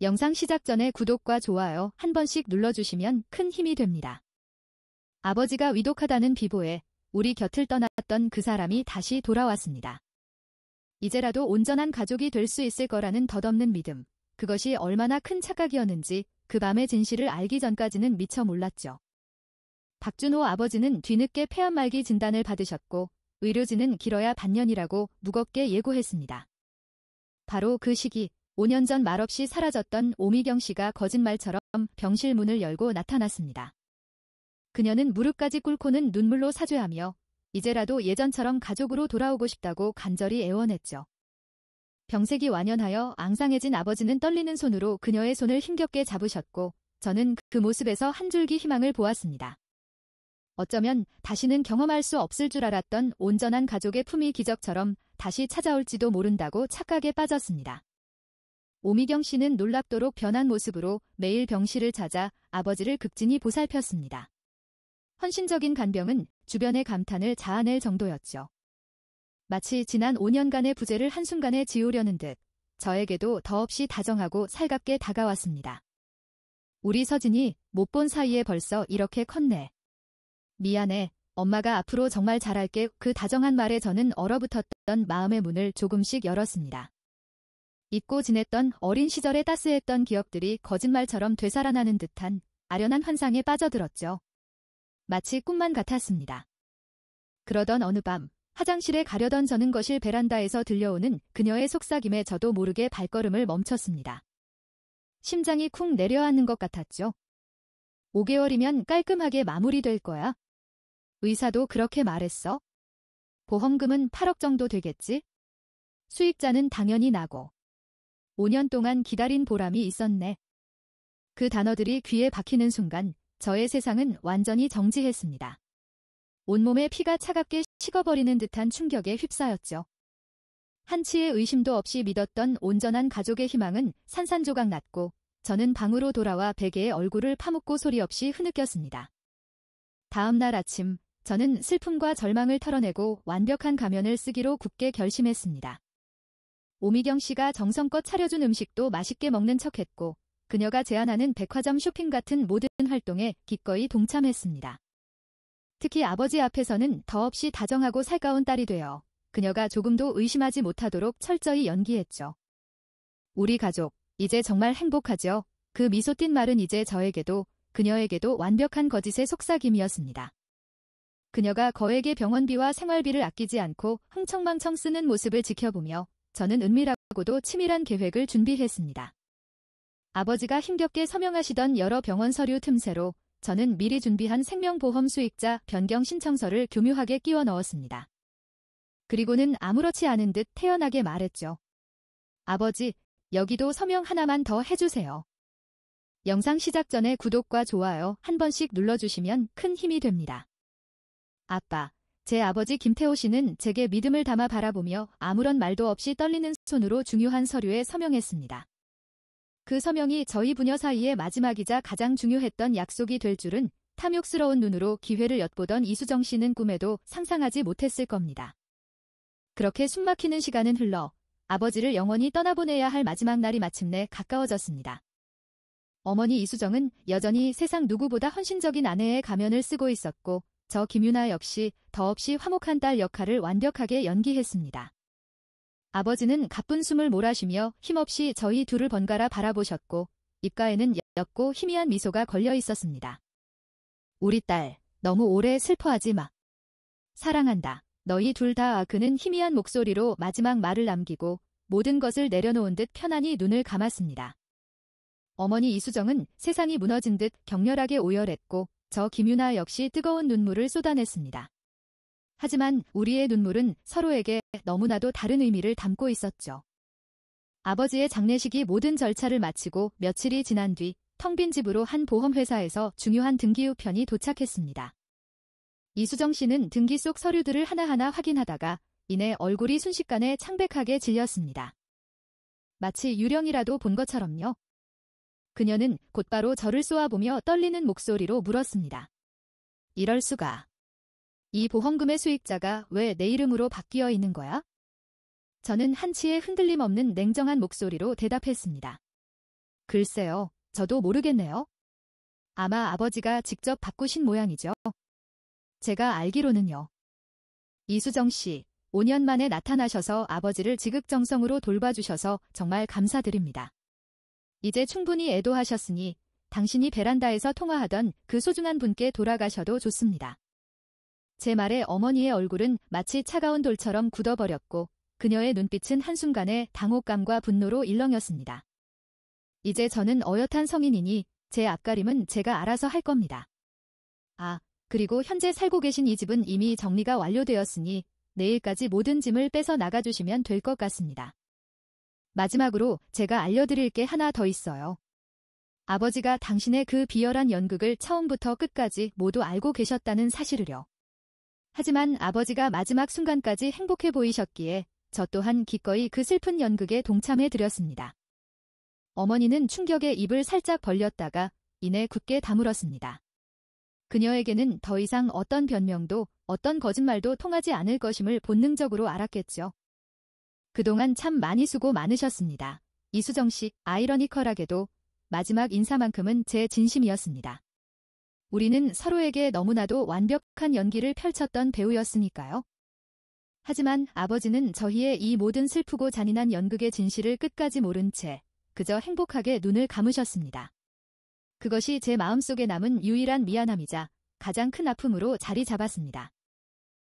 영상 시작 전에 구독과 좋아요 한 번씩 눌러주시면 큰 힘이 됩니다. 아버지가 위독하다는 비보에 우리 곁을 떠났던 그 사람이 다시 돌아왔습니다. 이제라도 온전한 가족이 될 수 있을 거라는 덧없는 믿음, 그것이 얼마나 큰 착각이었는지 그 밤의 진실을 알기 전까지는 미처 몰랐죠. 박준호 아버지는 뒤늦게 폐암말기 진단을 받으셨고 의료진은 길어야 반년이라고 무겁게 예고했습니다. 바로 그 시기 5년 전 말없이 사라졌던 오미경 씨가 거짓말처럼 병실 문을 열고 나타났습니다. 그녀는 무릎까지 꿇고는 눈물로 사죄하며 이제라도 예전처럼 가족으로 돌아오고 싶다고 간절히 애원했죠. 병색이 완연하여 앙상해진 아버지는 떨리는 손으로 그녀의 손을 힘겹게 잡으셨고 저는 그 모습에서 한 줄기 희망을 보았습니다. 어쩌면 다시는 경험할 수 없을 줄 알았던 온전한 가족의 품이 기적처럼 다시 찾아올지도 모른다고 착각에 빠졌습니다. 오미경 씨는 놀랍도록 변한 모습으로 매일 병실을 찾아 아버지를 극진히 보살폈습니다. 헌신적인 간병은 주변의 감탄을 자아낼 정도였죠. 마치 지난 5년간의 부재를 한순간에 지우려는 듯 저에게도 더없이 다정하고 살갑게 다가왔습니다. 우리 서진이 못 본 사이에 벌써 이렇게 컸네. 미안해. 엄마가 앞으로 정말 잘할게. 그 다정한 말에 저는 얼어붙었던 마음의 문을 조금씩 열었습니다. 잊고 지냈던 어린 시절의 따스했던 기억들이 거짓말처럼 되살아나는 듯한 아련한 환상에 빠져들었죠. 마치 꿈만 같았습니다. 그러던 어느 밤 화장실에 가려던 저는 거실 베란다에서 들려오는 그녀의 속삭임에 저도 모르게 발걸음을 멈췄습니다. 심장이 쿵 내려앉는 것 같았죠. 5개월이면 깔끔하게 마무리될 거야. 의사도 그렇게 말했어. 보험금은 8억 정도 되겠지? 수익자는 당연히 나고. 5년 동안 기다린 보람이 있었네. 그 단어들이 귀에 박히는 순간 저의 세상은 완전히 정지했습니다. 온몸에 피가 차갑게 식어버리는 듯한 충격에 휩싸였죠. 한치의 의심도 없이 믿었던 온전한 가족의 희망은 산산조각 났고 저는 방으로 돌아와 베개에 얼굴을 파묻고 소리 없이 흐느꼈습니다. 다음 날 아침 저는 슬픔과 절망을 털어내고 완벽한 가면을 쓰기로 굳게 결심했습니다. 오미경 씨가 정성껏 차려준 음식도 맛있게 먹는 척했고 그녀가 제안하는 백화점 쇼핑 같은 모든 활동에 기꺼이 동참했습니다. 특히 아버지 앞에서는 더없이 다정하고 살가운 딸이 되어 그녀가 조금도 의심하지 못하도록 철저히 연기했죠. 우리 가족, 이제 정말 행복하죠? 그 미소 띤 말은 이제 저에게도 그녀에게도 완벽한 거짓의 속삭임이었습니다. 그녀가 거액의 병원비와 생활비를 아끼지 않고 흥청망청 쓰는 모습을 지켜보며 저는 은밀하고도 치밀한 계획을 준비했습니다. 아버지가 힘겹게 서명하시던 여러 병원 서류 틈새로 저는 미리 준비한 생명보험 수익자 변경 신청서를 교묘하게 끼워 넣었습니다. 그리고는 아무렇지 않은 듯 태연하게 말했죠. 아버지, 여기도 서명 하나만 더 해주세요. 영상 시작 전에 구독과 좋아요 한 번씩 눌러주시면 큰 힘이 됩니다. 아빠, 제 아버지 김태호 씨는 제게 믿음을 담아 바라보며 아무런 말도 없이 떨리는 손으로 중요한 서류에 서명했습니다. 그 서명이 저희 부녀 사이의 마지막이자 가장 중요했던 약속이 될 줄은 탐욕스러운 눈으로 기회를 엿보던 이수정 씨는 꿈에도 상상하지 못했을 겁니다. 그렇게 숨막히는 시간은 흘러 아버지를 영원히 떠나보내야 할 마지막 날이 마침내 가까워졌습니다. 어머니 이수정은 여전히 세상 누구보다 헌신적인 아내의 가면을 쓰고 있었고 저 김유나 역시 더없이 화목한 딸 역할을 완벽하게 연기했습니다. 아버지는 가쁜 숨을 몰아쉬며 힘없이 저희 둘을 번갈아 바라보셨고 입가에는 옅고 희미한 미소가 걸려 있었습니다. 우리 딸, 너무 오래 슬퍼하지 마. 사랑한다. 너희 둘 다. 그는 희미한 목소리로 마지막 말을 남기고 모든 것을 내려놓은 듯 편안히 눈을 감았습니다. 어머니 이수정은 세상이 무너진 듯 격렬하게 오열했고 저 김유나 역시 뜨거운 눈물을 쏟아냈습니다. 하지만 우리의 눈물은 서로에게 너무나도 다른 의미를 담고 있었죠. 아버지의 장례식이 모든 절차를 마치고 며칠이 지난 뒤 텅 빈 집으로 한 보험회사에서 중요한 등기 우편이 도착했습니다. 이수정 씨는 등기 속 서류들을 하나하나 확인하다가 이내 얼굴이 순식간에 창백하게 질렸습니다. 마치 유령이라도 본 것처럼요. 그녀는 곧바로 저를 쏘아보며 떨리는 목소리로 물었습니다. 이럴 수가. 이 보험금의 수익자가 왜 내 이름으로 바뀌어 있는 거야? 저는 한치의 흔들림 없는 냉정한 목소리로 대답했습니다. 글쎄요, 저도 모르겠네요. 아마 아버지가 직접 바꾸신 모양이죠. 제가 알기로는요. 이수정 씨, 5년 만에 나타나셔서 아버지를 지극정성으로 돌봐주셔서 정말 감사드립니다. 이제 충분히 애도하셨으니 당신이 베란다에서 통화하던 그 소중한 분께 돌아가셔도 좋습니다. 제 말에 어머니의 얼굴은 마치 차가운 돌처럼 굳어버렸고 그녀의 눈빛은 한순간에 당혹감과 분노로 일렁였습니다. 이제 저는 어엿한 성인이니 제 앞가림은 제가 알아서 할 겁니다. 아, 그리고 현재 살고 계신 이 집은 이미 정리가 완료되었으니 내일까지 모든 짐을 빼서 나가주시면 될 것 같습니다. 마지막으로 제가 알려드릴 게 하나 더 있어요. 아버지가 당신의 그 비열한 연극을 처음부터 끝까지 모두 알고 계셨다는 사실을요. 하지만 아버지가 마지막 순간까지 행복해 보이셨기에 저 또한 기꺼이 그 슬픈 연극에 동참해드렸습니다. 어머니는 충격에 입을 살짝 벌렸다가 이내 굳게 다물었습니다. 그녀에게는 더 이상 어떤 변명도 어떤 거짓말도 통하지 않을 것임을 본능적으로 알았겠죠. 그동안 참 많이 수고 많으셨습니다. 이수정 씨, 아이러니컬하게도 마지막 인사만큼은 제 진심이었습니다. 우리는 서로에게 너무나도 완벽한 연기를 펼쳤던 배우였으니까요. 하지만 아버지는 저희의 이 모든 슬프고 잔인한 연극의 진실을 끝까지 모른 채 그저 행복하게 눈을 감으셨습니다. 그것이 제 마음속에 남은 유일한 미안함이자 가장 큰 아픔으로 자리 잡았습니다.